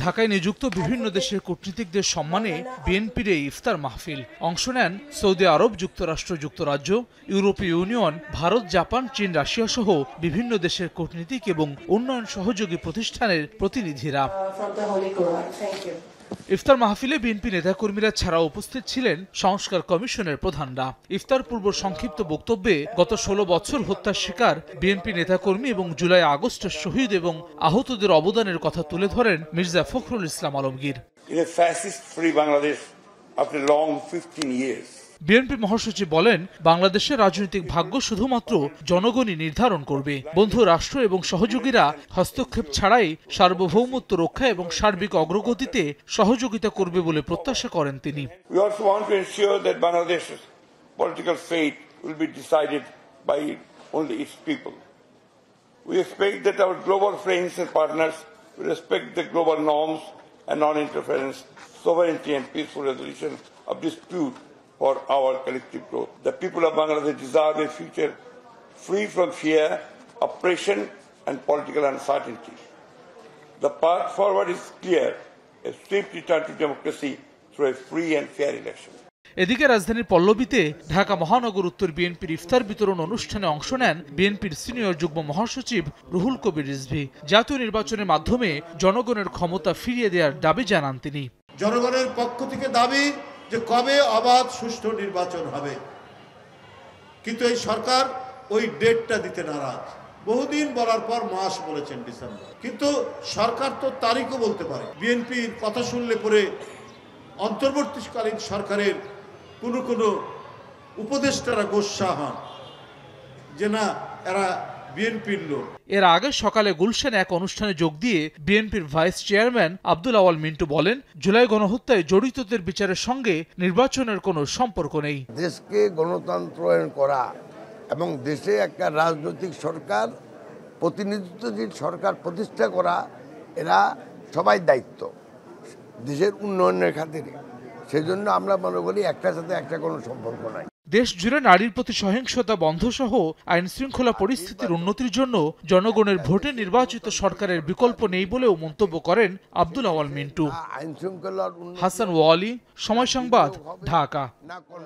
ঢাকায় নিযুক্ত বিভিন্ন দেশের কূটনীতিকদের সম্মানে বিএনপির এই ইফতার মাহফিল। অংশ নেন সৌদি আরব, যুক্তরাষ্ট্র, যুক্তরাজ্য, ইউরোপীয় ইউনিয়ন, ভারত, জাপান, চীন, রাশিয়া সহ বিভিন্ন দেশের কূটনীতিক এবং উন্নয়ন সহযোগী প্রতিষ্ঠানের প্রতিনিধিরা। ইফতার মাহফিলে বিএনপি নেতাকর্মীরা ছাড়াও উপস্থিত ছিলেন সংস্কার কমিশনের প্রধানরা। ইফতার পূর্ব সংক্ষিপ্ত বক্তব্যে গত 16 বছর হত্যার শিকার বিএনপি নেতাকর্মী এবং জুলাই আগস্টের শহীদ এবং আহতদের অবদানের কথা তুলে ধরেন মির্জা ফখরুল ইসলাম আলমগীর। বিএনপি মহাসচিব বলেন, বাংলাদেশের রাজনৈতিক ভাগ্য শুধুমাত্র জনগণই নির্ধারণ করবে। বন্ধু রাষ্ট্র এবং সহযোগীরা হস্তক্ষেপ ছাড়াই সার্বভৌমত্ব রক্ষা এবং সার্বিক অগ্রগতিতে সহযোগিতা করবে বলে প্রত্যাশা করেন তিনি। For our collective growth. The people of Bangladesh deserve a future free from fear, oppression and political uncertainty. The path forward is clear, a swift return to democracy through a free and fair election. এদিকে রাজধানীর পল্লবীতে ঢাকা মহানগর উত্তর বিএনপির ইফতার বিতরণ অনুষ্ঠানে অংশ নেন বিএনপির সিনিয়র যুগ্ম মহাসচিব রুহুল কবির রিজভী। জাতীয় নির্বাচনের মাধ্যমে জনগণের ক্ষমতা ফিরিয়ে দেওয়ার দাবি জানান তিনি। জনগণের পক্ষ থেকে দাবি যে কবে অবাধ সুষ্ঠু নির্বাচন হবে, কিন্তু এই সরকার ওই ডেটটা দিতে নারাজ। বহুদিন বলার পর মাস বলেছেন ডিসেম্বর, কিন্তু সরকার তো তারিখও বলতে পারে। বিএনপির কথা শুনলে পরে অন্তর্বর্তীকালীন সরকারের কোনো উপদেষ্টারা গোস্বা হন যে না, এরা বিএনপির লোক। এর আগে সকালে গুলশানে এক অনুষ্ঠানে যোগ দিয়ে বিএনপির ভাইস চেয়ারম্যান আব্দুল আওয়াল মিন্টু বলেন, জুলাই গণহত্যায় জড়িতদের বিচারের সঙ্গে নির্বাচনের কোনো সম্পর্ক নেই। দেশকে গণতন্ত্রায়ন করা এবং দেশে একটা রাজনৈতিক সরকার, প্রতিনিধিত্বশীল সরকার প্রতিষ্ঠা করা, এরা সবাই দায়িত্ব দেশের উন্নয়নের খাতিরে। সেজন্য আমরা মনে করি একটার সাথে একটা কোনো সম্পর্ক নাই। দেশ জুড়ে নারীর প্রতি সহিংসতা বন্ধ সহ আইন শৃঙ্খলা পরিস্থিতির উন্নতির জন্য জনগণের ভোটে নির্বাচিত সরকারের বিকল্প নেই বলেও মন্তব্য করেন আব্দুল আওয়াল মিন্টু। আইন শৃঙ্খলার হাসান ওয়ালি, সময় সংবাদ, ঢাকা।